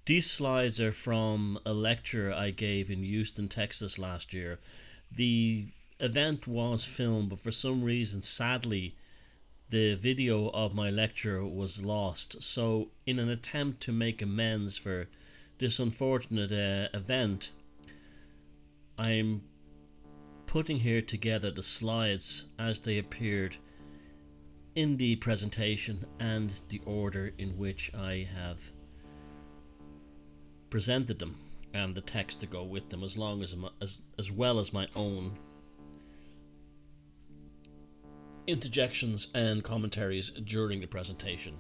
These slides are from a lecture I gave in Houston, Texas last year. The event was filmed, but for some reason, sadly, the video of my lecture was lost. So, in an attempt to make amends for this unfortunate event, I'm putting here together the slides as they appeared in the presentation and the order in which I have presented them, and the text to go with them, as well as my own interjections and commentaries during the presentation.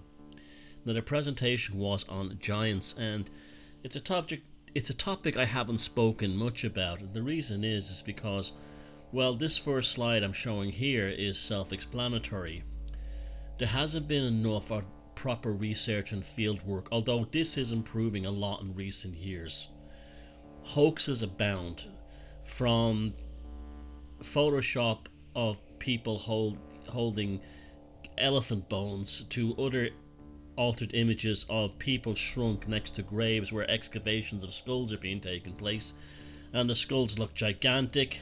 Now, the presentation was on giants, and it's a topic I haven't spoken much about, and the reason is because, well, this first slide I'm showing here is self-explanatory. There hasn't been enough or proper research and field work, although this is improving a lot in recent years. Hoaxes abound, from Photoshop of people holding elephant bones to other altered images of people shrunk next to graves where excavations of skulls are being taken place, and the skulls look gigantic.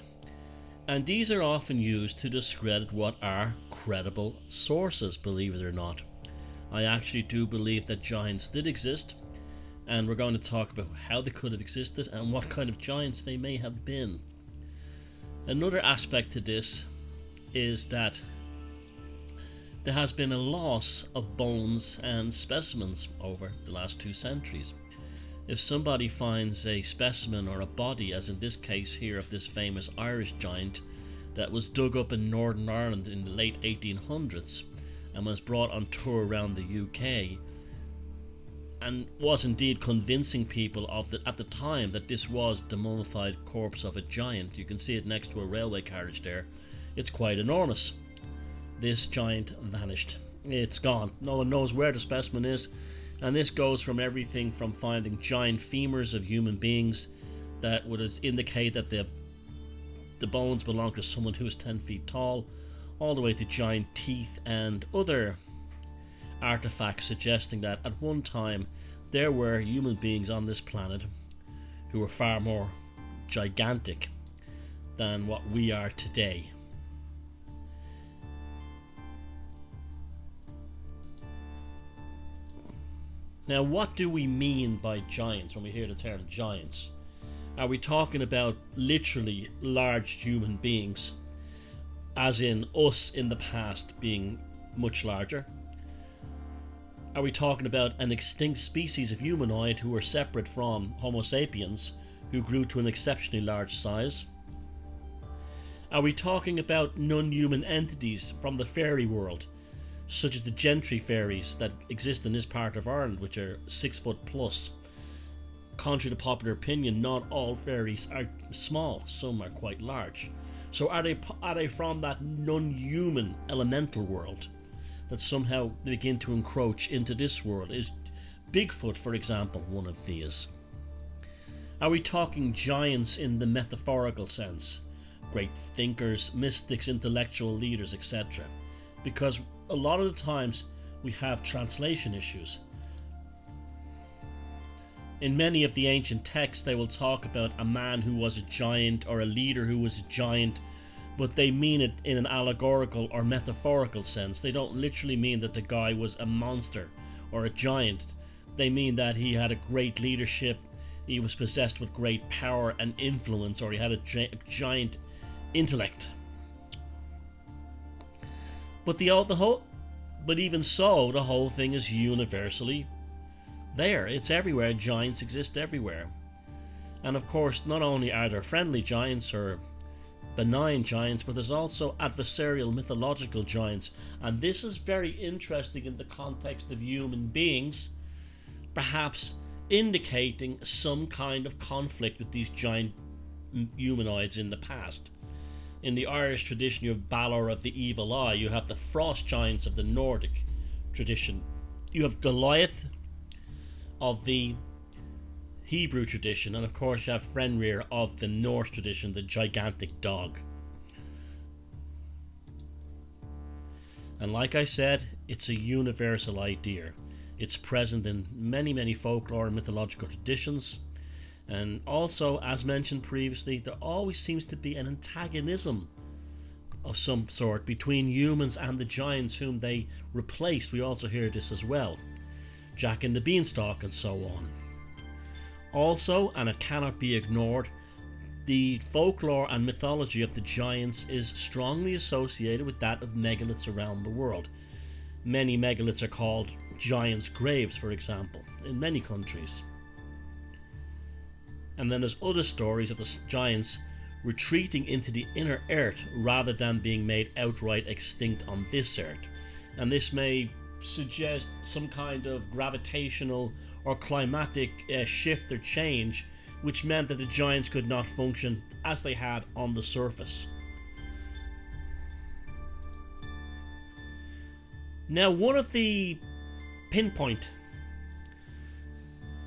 And these are often used to discredit what are credible sources, believe it or not. I actually do believe that giants did exist, and we're going to talk about how they could have existed and what kind of giants they may have been. Another aspect to this is that there has been a loss of bones and specimens over the last 2 centuries. If somebody finds a specimen or a body, as in this case here of this famous Irish giant that was dug up in Northern Ireland in the late 1800s and was brought on tour around the UK, and was indeed convincing people at the time that this was the mummified corpse of a giant. You can see it next to a railway carriage there. It's quite enormous. This giant vanished. It's gone. No one knows where the specimen is, and this goes from everything from finding giant femurs of human beings that would indicate that the bones belong to someone who is 10 feet tall, all the way to giant teeth and other artifacts suggesting that at one time there were human beings on this planet who were far more gigantic than what we are today. Now, what do we mean by giants when we hear the term giants? Are we talking about literally large human beings, as in us in the past being much larger? Are we talking about an extinct species of humanoid who were separate from Homo sapiens, who grew to an exceptionally large size? Are we talking about non-human entities from the fairy world, such as the gentry fairies that exist in this part of Ireland, which are 6 foot plus? Contrary to popular opinion, not all fairies are small, some are quite large. So are they from that non-human elemental world that somehow begin to encroach into this world? Is Bigfoot, for example, one of these? Are we talking giants in the metaphorical sense? Great thinkers, mystics, intellectual leaders, etc. Because a lot of the times we have translation issues. In many of the ancient texts they will talk about a man who was a giant or a leader who was a giant, but they mean it in an allegorical or metaphorical sense. They don't literally mean that the guy was a monster or a giant. They mean that he had a great leadership, he was possessed with great power and influence, or he had a giant intellect. But but even so, the whole thing is universally there. It's everywhere. Giants exist everywhere. And of course, not only are there friendly giants or benign giants, but there's also adversarial mythological giants. And this is very interesting in the context of human beings, perhaps indicating some kind of conflict with these giant humanoids in the past. In the Irish tradition, you have Balor of the Evil Eye. You have the frost giants of the Nordic tradition. You have Goliath of the Hebrew tradition, and of course you have Fenrir of the Norse tradition, the gigantic dog. And like I said, it's a universal idea. It's present in many folklore and mythological traditions. And also, as mentioned previously, there always seems to be an antagonism of some sort between humans and the giants whom they replaced. We also hear this as well. Jack and the Beanstalk and so on. Also, and it cannot be ignored, the folklore and mythology of the giants is strongly associated with that of megaliths around the world. Many megaliths are called giants' graves, for example, in many countries. And then there's other stories of the giants retreating into the inner earth rather than being made outright extinct on this earth. And this may suggest some kind of gravitational or climatic shift or change, which meant that the giants could not function as they had on the surface. Now, one of the pinpoint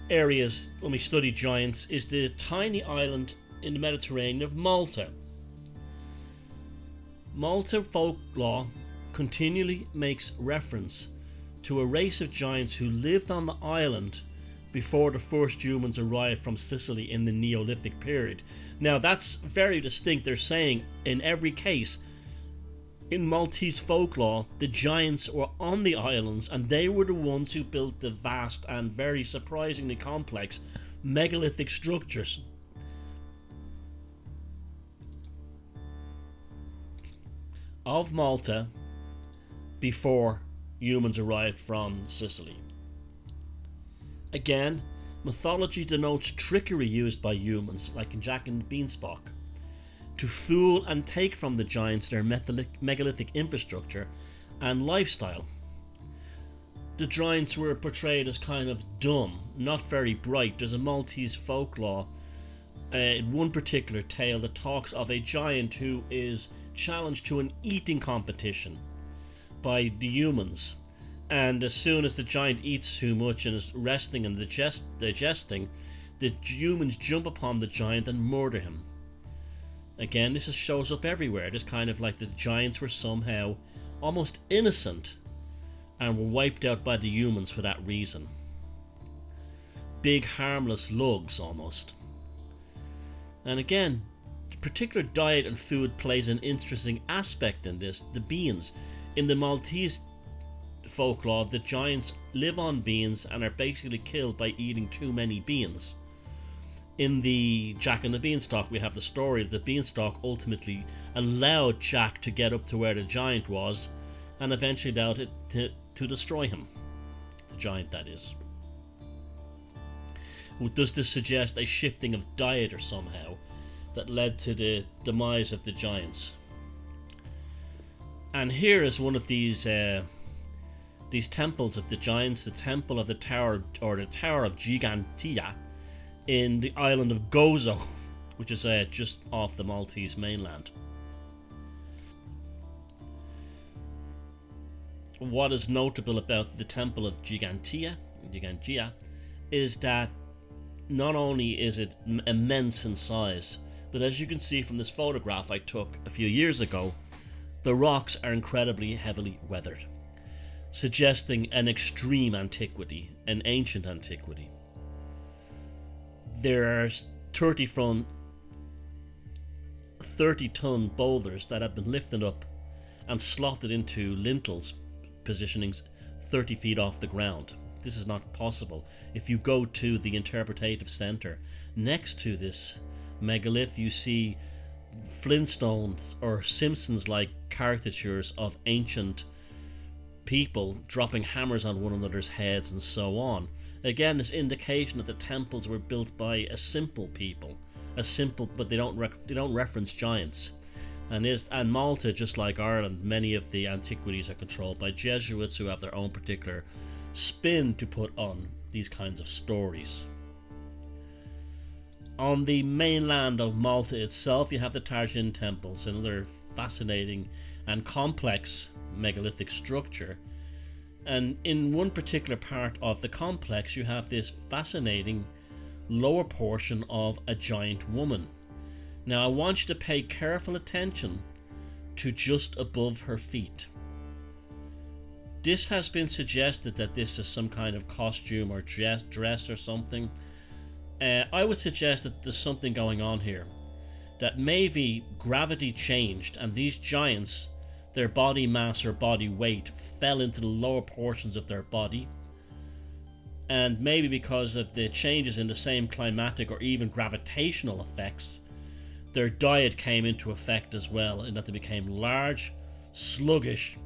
areas when we study giants is the tiny island in the Mediterranean of Malta. Malta folklore continually makes reference to a race of giants who lived on the island before the first humans arrived from Sicily in the Neolithic period. Now that's very distinct. They're saying in every case in Maltese folklore the giants were on the islands and they were the ones who built the vast and very surprisingly complex megalithic structures. Of Malta before humans arrived from Sicily. Again, mythology denotes trickery used by humans, like in Jack and the Beanstalk, to fool and take from the giants their megalithic infrastructure and lifestyle. The giants were portrayed as kind of dumb, not very bright. There's a Maltese folklore, one particular tale that talks of a giant who is challenged to an eating competition by the humans, and as soon as the giant eats too much and is resting and digesting, the humans jump upon the giant and murder him. Again, this shows up everywhere. It's kind of like the giants were somehow almost innocent and were wiped out by the humans for that reason. Big harmless lugs almost. And again, the particular diet and food plays an interesting aspect in this. The beans. In the Maltese folklore, the giants live on beans and are basically killed by eating too many beans. In the Jack and the Beanstalk, we have the story that the beanstalk ultimately allowed Jack to get up to where the giant was and eventually allowed it to destroy him. The giant, that is. Does this suggest a shifting of diet or somehow that led to the demise of the giants? And here is one of these temples of the giants, the temple of the tower, or the Tower of Gigantia, in the island of Gozo, which is just off the Maltese mainland. What is notable about the temple of Gigantia is that not only is it immense in size, but as you can see from this photograph I took a few years ago, the rocks are incredibly heavily weathered, suggesting an extreme antiquity, an ancient antiquity. There are 30-ton boulders that have been lifted up and slotted into lintels, positioning 30 feet off the ground. This is not possible. If you go to the interpretative center next to this megalith, you see Flintstones or Simpsons-like caricatures of ancient people dropping hammers on one another's heads and so on. Again, this indication that the temples were built by a simple people, but they don't reference giants. And Malta, just like Ireland, many of the antiquities are controlled by Jesuits who have their own particular spin to put on these kinds of stories. On the mainland of Malta itself, you have the Targin temples, another fascinating and complex megalithic structure. And in one particular part of the complex, you have this fascinating lower portion of a giant woman. Now, I want you to pay careful attention to just above her feet. This has been suggested that this is some kind of costume or dress or something. I would suggest that there's something going on here. That maybe gravity changed and these giants, their body mass or body weight fell into the lower portions of their body. And maybe because of the changes in the same climatic or even gravitational effects, their diet came into effect as well, in that they became large, sluggish,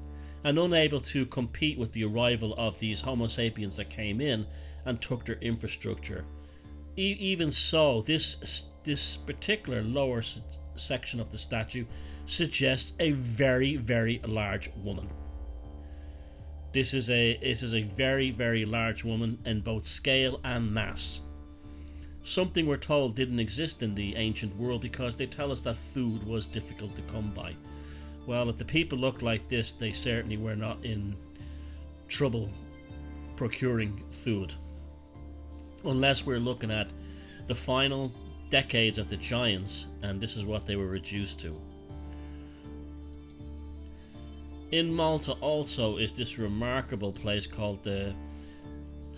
and unable to compete with the arrival of these Homo sapiens that came in and took their infrastructure. Even so, this particular lower section of the statue suggests a very, very large woman. This is a very, very large woman in both scale and mass. Something we're told didn't exist in the ancient world because they tell us that food was difficult to come by. Well, if the people looked like this, they certainly were not in trouble procuring food. Unless we're looking at the final decades of the giants, and this is what they were reduced to. In Malta also is this remarkable place called the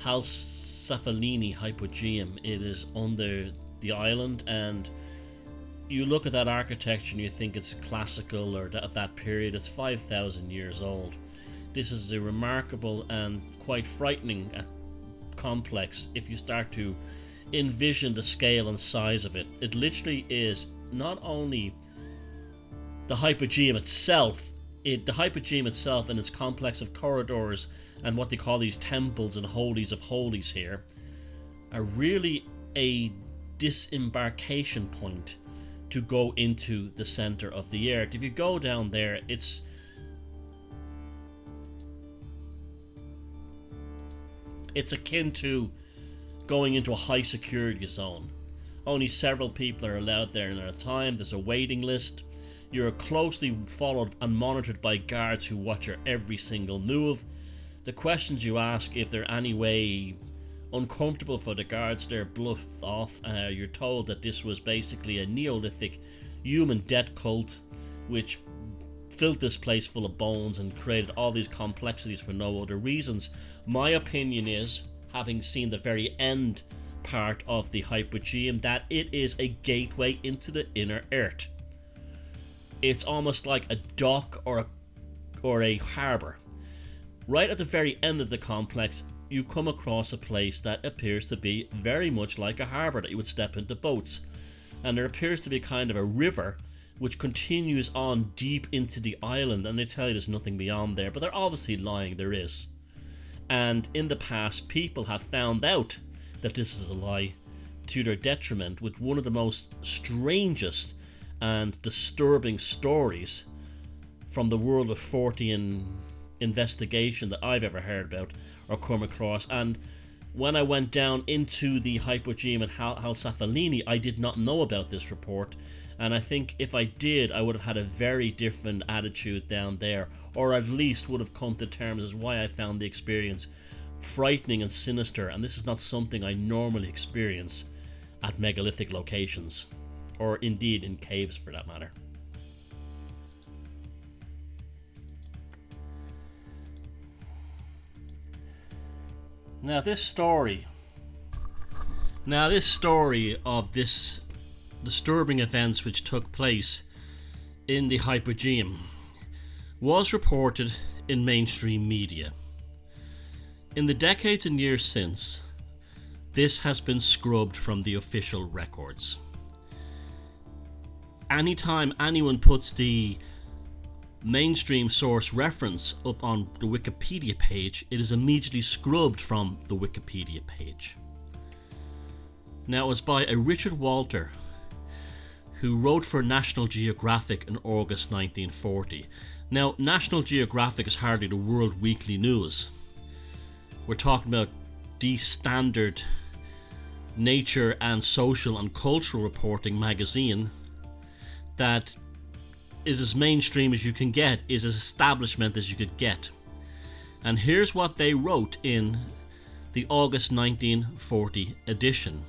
Hypogeum. It is under the island, and you look at that architecture and you think it's classical or at that period. It's 5,000 years old. This is a remarkable and quite frightening complex if you start to envision the scale and size of it. It literally is not only the Hypogeum itself, the Hypogeum itself and its complex of corridors and what they call these temples and holies of holies here are really a disembarkation point to go into the center of the earth. If you go down there, it's akin to going into a high security zone. Only several people are allowed there at a time. There's a waiting list. You're closely followed and monitored by guards who watch your every single move. The questions you ask, if they're any way uncomfortable for the guards, they're bluffed off. You're told that this was basically a Neolithic human death cult which filled this place full of bones and created all these complexities for no other reasons. My opinion is, having seen the very end part of the Hypogeum, that it is a gateway into the inner earth. It's almost like a dock or a harbour. Right at the very end of the complex, you come across a place that appears to be very much like a harbour that you would step into boats. And there appears to be kind of a river which continues on deep into the island, and they tell you there's nothing beyond there, but they're obviously lying, there is. And in the past, people have found out that this is a lie to their detriment, with one of the most strangest and disturbing stories from the world of Fortean investigation that I've ever heard about or come across. And when I went down into the Hypogeum at Halsafalini, I did not know about this report, and I think if I did, I would have had a very different attitude down there, or at least would have come to terms as why I found the experience frightening and sinister. And this is not something I normally experience at megalithic locations, or indeed in caves for that matter. Now this story of this disturbing events which took place in the Hypogeum was reported in mainstream media. In the decades and years since, this has been scrubbed from the official records. Anytime anyone puts the mainstream source reference up on the Wikipedia page, it is immediately scrubbed from the Wikipedia page. Now, it was by a Richard Walter, who wrote for National Geographic in August 1940. Now, National Geographic is hardly the world weekly news. We're talking about the standard nature and social and cultural reporting magazine that is as mainstream as you can get, is as establishment as you could get. And here's what they wrote in the August 1940 edition.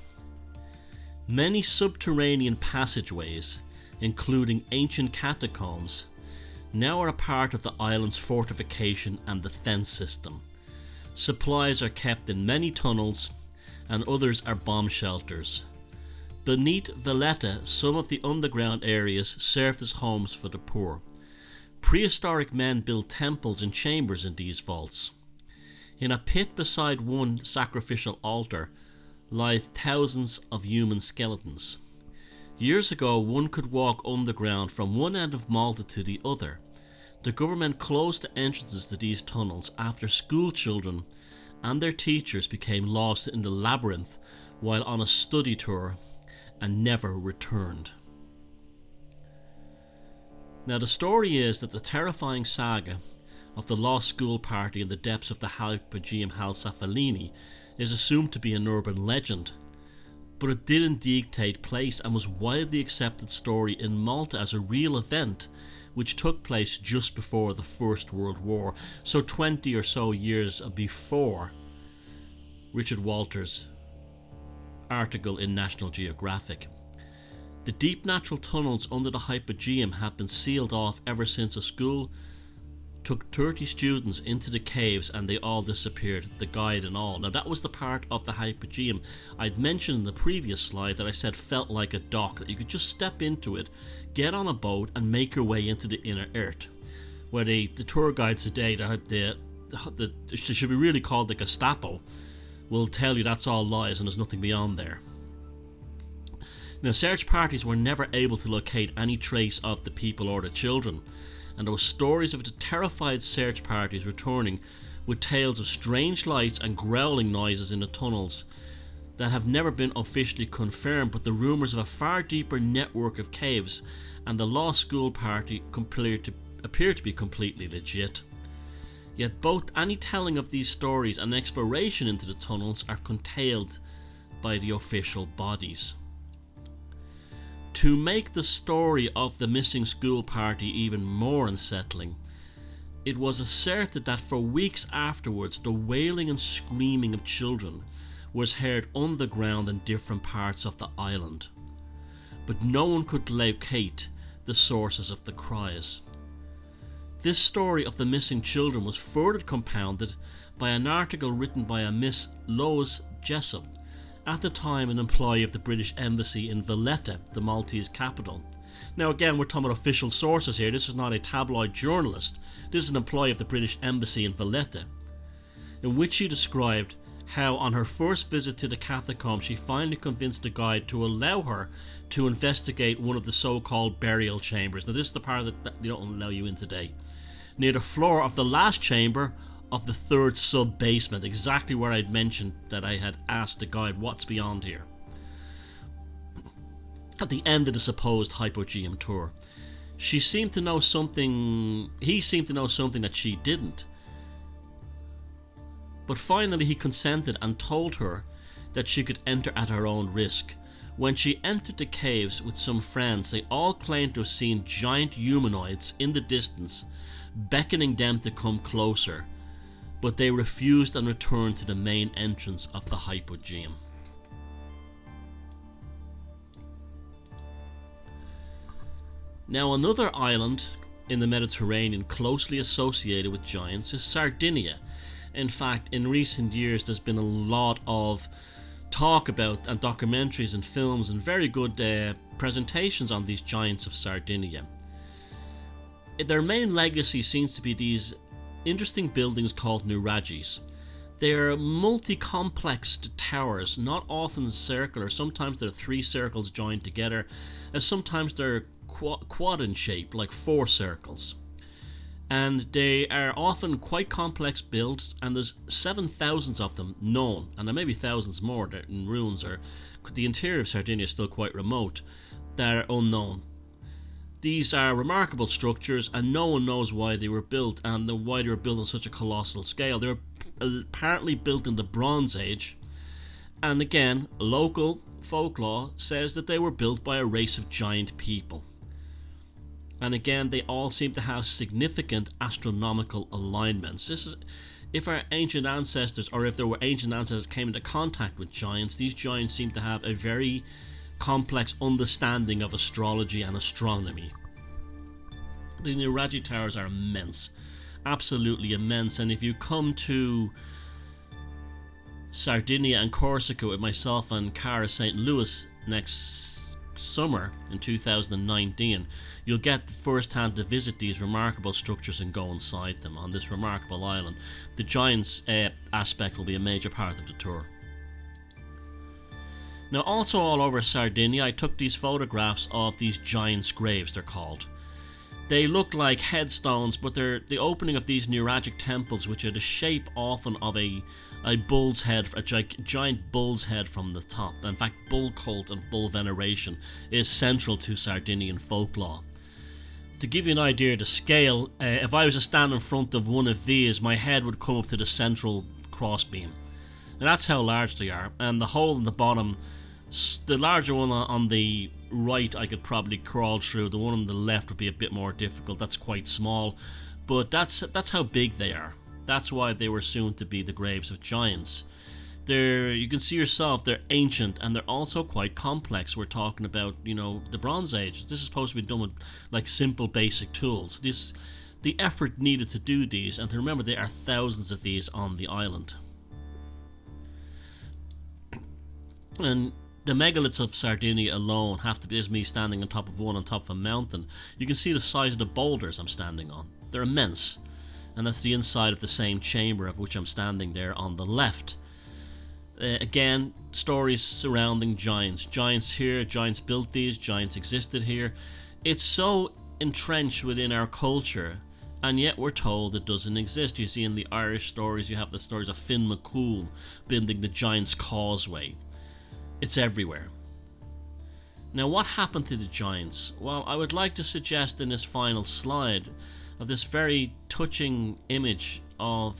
Many subterranean passageways, including ancient catacombs, now are a part of the island's fortification and defence system. Supplies are kept in many tunnels, and others are bomb shelters. Beneath Valletta, some of the underground areas served as homes for the poor. Prehistoric men built temples and chambers in these vaults. In a pit beside one sacrificial altar lie thousands of human skeletons. Years ago, one could walk underground from one end of Malta to the other. The government closed the entrances to these tunnels after school children and their teachers became lost in the labyrinth while on a study tour and never returned. Now, the story is that the terrifying saga of the lost school party in the depths of the Hypogeum Halsafalini is assumed to be an urban legend, but it did indeed take place and was widely accepted story in Malta as a real event which took place just before the First World War, so 20 or so years before Richard Walter's article in National Geographic. The deep natural tunnels under the Hypogeum have been sealed off ever since a school took 30 students into the caves and they all disappeared, the guide and all. Now, that was the part of the Hypogeum I'd mentioned in the previous slide that I said felt like a dock, that you could just step into it, get on a boat and make your way into the inner earth, where the tour guides today, it should be really called the Gestapo, will tell you that's all lies and there's nothing beyond there. Now, search parties were never able to locate any trace of the people or the children, and there were stories of the terrified search parties returning with tales of strange lights and growling noises in the tunnels that have never been officially confirmed, but the rumours of a far deeper network of caves and the lost school party appear to be completely legit. Yet both any telling of these stories and exploration into the tunnels are curtailed by the official bodies. To make the story of the missing school party even more unsettling, it was asserted that for weeks afterwards the wailing and screaming of children was heard underground in different parts of the island, but no one could locate the sources of the cries. This story of the missing children was further compounded by an article written by a Miss Lois Jessup, at the time an employee of the British Embassy in Valletta, the Maltese capital. Now, again, we're talking about official sources here. This is not a tabloid journalist. This is an employee of the British Embassy in Valletta, in which she described how on her first visit to the catacombs she finally convinced the guide to allow her to investigate one of the so-called burial chambers. Now, this is the part that they don't allow you in today. Near the floor of the last chamber of the third sub-basement, exactly where I'd mentioned that I had asked the guide what's beyond here. At the end of the supposed Hypogeum tour, he seemed to know something that she didn't. But finally he consented and told her that she could enter at her own risk. When she entered the caves with some friends, they all claimed to have seen giant humanoids in the distance, beckoning them to come closer, but they refused and returned to the main entrance of the Hypogeum. Now, another island in the Mediterranean closely associated with giants is Sardinia. In fact, in recent years there's been a lot of talk about, and documentaries and films and very good presentations on these giants of Sardinia. Their main legacy seems to be these interesting buildings called nuragis. They're multi-complexed towers, not often circular. Sometimes they're 3 circles joined together, and sometimes they're quad in shape, like 4 circles. And they are often quite complex built, and there's 7,000 of them known, and there may be thousands more that in ruins, or the interior of Sardinia is still quite remote, that are unknown. These are remarkable structures, and no one knows why they were built and why they were built on such a colossal scale. They were apparently built in the Bronze Age, and again, local folklore says that they were built by a race of giant people. And again, they all seem to have significant astronomical alignments. This is, if our ancient ancestors, or if there were ancient ancestors came into contact with giants, these giants seem to have a very complex understanding of astrology and astronomy. The Nuragi towers are immense, absolutely immense, and if you come to Sardinia and Corsica with myself and Cara St. Louis next summer in 2019, you'll get first hand to visit these remarkable structures and go inside them on this remarkable island. The giants aspect will be a major part of the tour. Now, also all over Sardinia, I took these photographs of these giants' graves, they're called. They look like headstones, but they're the opening of these Nuragic temples, which are the shape often of a bull's head, a giant bull's head from the top. In fact, bull cult and bull veneration is central to Sardinian folklore. To give you an idea of the scale, if I was to stand in front of one of these, my head would come up to the central crossbeam. And that's how large they are. And the hole in the bottom, the larger one on the right I could probably crawl through. The one on the left would be a bit more difficult. That's quite small, but that's how big they are. That's why they were soon to be the graves of giants. You can see yourself, they're ancient, and they're also quite complex. We're talking about, the Bronze Age. This is supposed to be done with like simple basic tools. The effort needed to do these, and to remember there are thousands of these on the island. And the megaliths of Sardinia alone have to be, as me standing on top of one on top of a mountain. You can see the size of the boulders I'm standing on. They're immense. And that's the inside of the same chamber of which I'm standing there on the left. Again, stories surrounding giants. Giants here, giants built these, giants existed here. It's so entrenched within our culture, and yet we're told it doesn't exist. You see in the Irish stories, you have the stories of Finn McCool building the Giant's Causeway. It's everywhere. Now, what happened to the giants? Well, I would like to suggest in this final slide of this very touching image of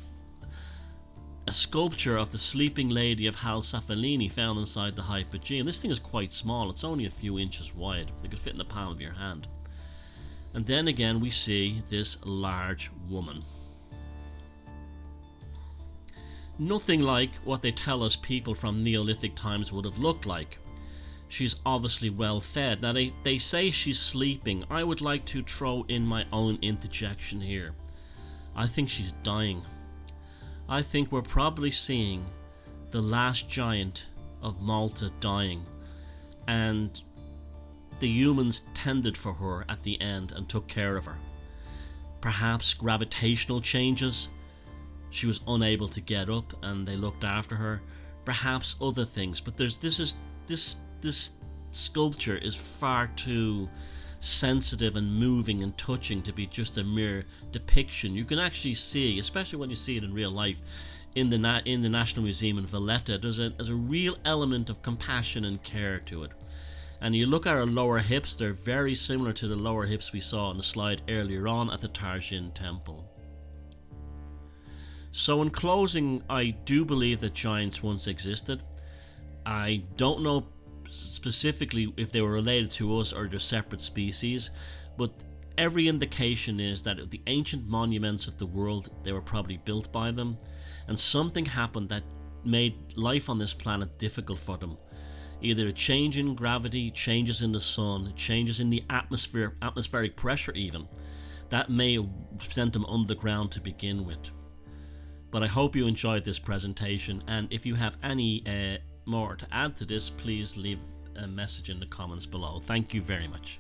a sculpture of the sleeping lady of Halsaphalini found inside the Hypogeum. This thing is quite small. It's only a few inches wide. It could fit in the palm of your hand. And then again we see this large woman. Nothing like what they tell us people from Neolithic times would have looked like. She's obviously well fed. Now they say she's sleeping. I would like to throw in my own interjection here. I think she's dying. I think we're probably seeing the last giant of Malta dying, and the humans tended for her at the end and took care of her. Perhaps gravitational changes. She was unable to get up and they looked after her. Perhaps other things, but this sculpture is far too sensitive and moving and touching to be just a mere depiction. You can actually see, especially when you see it in real life, in the National Museum in Valletta, there's a real element of compassion and care to it. And you look at her lower hips, they're very similar to the lower hips we saw on the slide earlier on at the Tarjin temple. So in closing, I do believe that giants once existed. I don't know specifically if they were related to us or they're separate species, but every indication is that the ancient monuments of the world, they were probably built by them, and something happened that made life on this planet difficult for them. Either a change in gravity, changes in the sun, changes in the atmospheric pressure even, that may have sent them underground to begin with. But I hope you enjoyed this presentation, and if you have any more to add to this, please leave a message in the comments below. Thank you very much.